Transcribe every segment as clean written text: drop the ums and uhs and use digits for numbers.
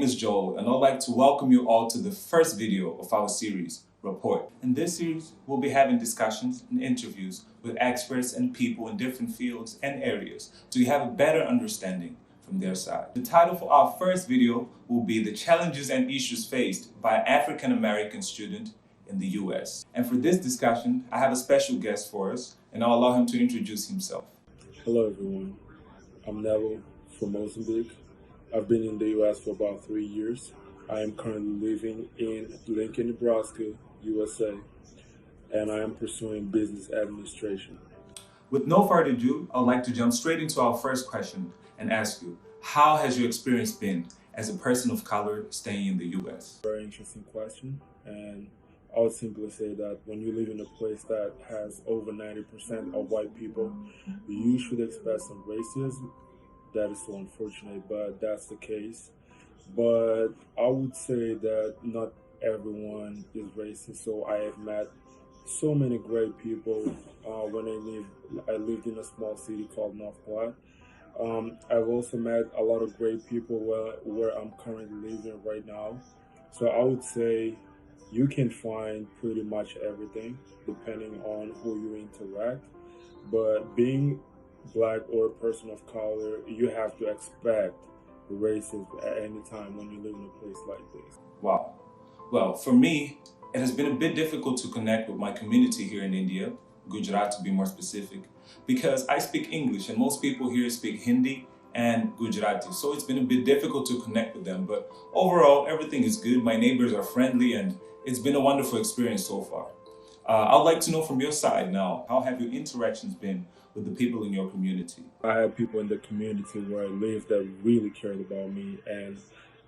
is Joel, and I'd like to welcome you all to the first video of our series, Report. In this series, we'll be having discussions and interviews with experts and people in different fields and areas so you have a better understanding from their side. The title for our first video will be The Challenges and Issues Faced by an African American Student in the US. And for this discussion, I have a special guest for us, and I'll allow him to introduce himself. Hello everyone, I'm Neville from Mozambique. I've been in the US for about 3 years. I am currently living in Lincoln, Nebraska, USA, and I am pursuing business administration. With no further ado, I'd like to jump straight into our first question and ask you, how has your experience been as a person of color staying in the US? Very interesting question, and I would simply say that when you live in a place that has over 90% of white people, you should expect some racism. That is so unfortunate, but that's the case. But I would say that not everyone is racist. So I have met so many great people when I lived in a small city called North Platte. I've also met a lot of great people where I'm currently living right now. So I would say you can find pretty much everything depending on who you interact. But being Black or a person of color, you have to expect racism at any time when you live in a place like this. Wow. Well, for me, it has been a bit difficult to connect with my community here in India, Gujarat to be more specific, because I speak English and most people here speak Hindi and Gujarati. So it's been a bit difficult to connect with them. But overall, everything is good. My neighbors are friendly and it's been a wonderful experience so far. I'd like to know from your side now, how have your interactions been with the people in your community? I have people in the community where I live that really cared about me, and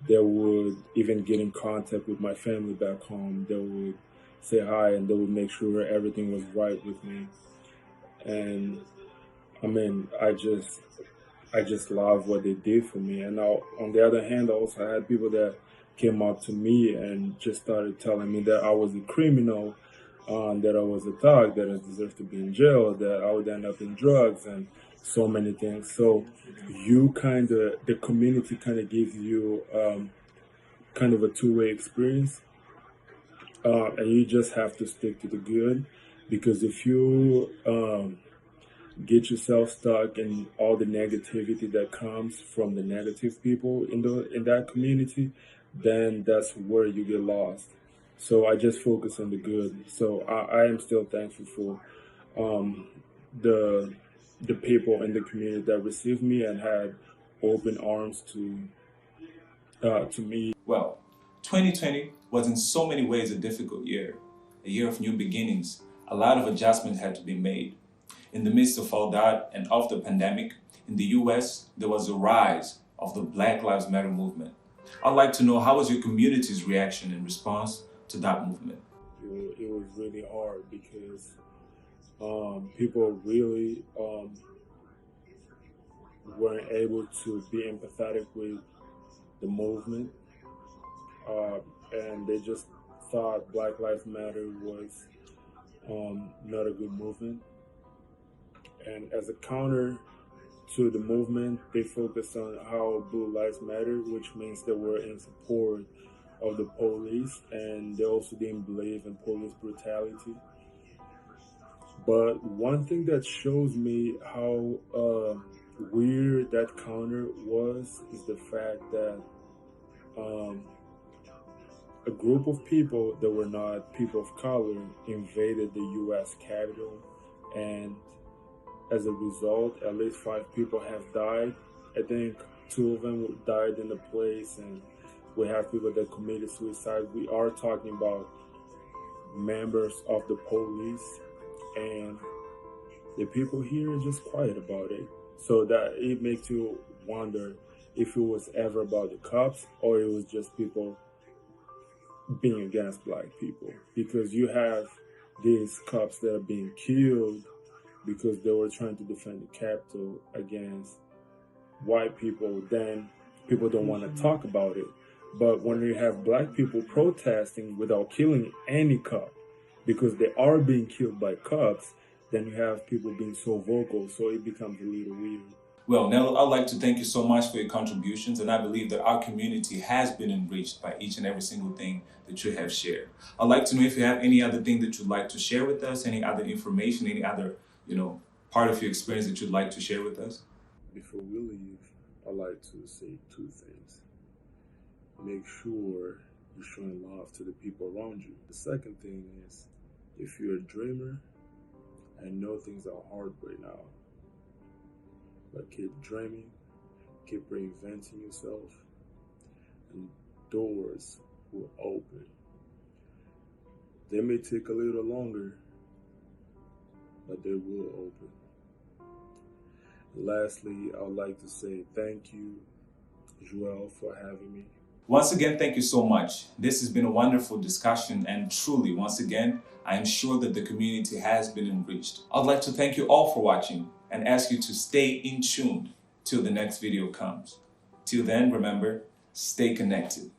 they would even get in contact with my family back home. They would say hi and they would make sure everything was right with me. And I mean, I just love what they did for me. And now, on the other hand, I also had people that came up to me and just started telling me that I was a criminal, that I was a thug, that I deserved to be in jail, that I would end up in drugs and so many things. So the community kind of gives you kind of a two-way experience, and you just have to stick to the good, because if you get yourself stuck in all the negativity that comes from the negative people in that community, then that's where you get lost. So I just focus on the good. So I am still thankful for the people in the community that received me and had open arms to me. Well, 2020 was in so many ways a difficult year, a year of new beginnings. A lot of adjustments had to be made. In the midst of all that and of the pandemic, in the US, there was a rise of the Black Lives Matter movement. I'd like to know, how was your community's reaction in response to that movement? It was really hard because people really weren't able to be empathetic with the movement, and they just thought Black Lives Matter was not a good movement. And as a counter to the movement, they focused on how Blue Lives Matter, which means they were in support of the police, and they also didn't believe in police brutality. But one thing that shows me how weird that counter was is the fact that a group of people that were not people of color invaded the US Capitol, and as a result, at least 5 people have died. I think 2 of them died in the place, and we have people that committed suicide. We are talking about members of the police, and the people here are just quiet about it. So that it makes you wonder if it was ever about the cops or it was just people being against Black people. Because you have these cops that are being killed because they were trying to defend the Capitol against white people. Then people don't want to talk about it. But when you have Black people protesting without killing any cop, because they are being killed by cops, then you have people being so vocal, so it becomes a little weird. Well, Nell, I'd like to thank you so much for your contributions, and I believe that our community has been enriched by each and every single thing that you have shared. I'd like to know if you have any other thing that you'd like to share with us, any other information, any other, part of your experience that you'd like to share with us. Before we leave, I'd like to say two things. Make sure you're showing love to the people around you. The second thing is, if you're a dreamer, I know things are hard right now, but keep dreaming, keep reinventing yourself, and doors will open. They may take a little longer, but they will open. Lastly, I would like to say thank you, Joel, for having me. Once again, thank you so much. This has been a wonderful discussion, and truly, once again, I am sure that the community has been enriched. I'd like to thank you all for watching and ask you to stay in tune till the next video comes. Till then, remember, stay connected.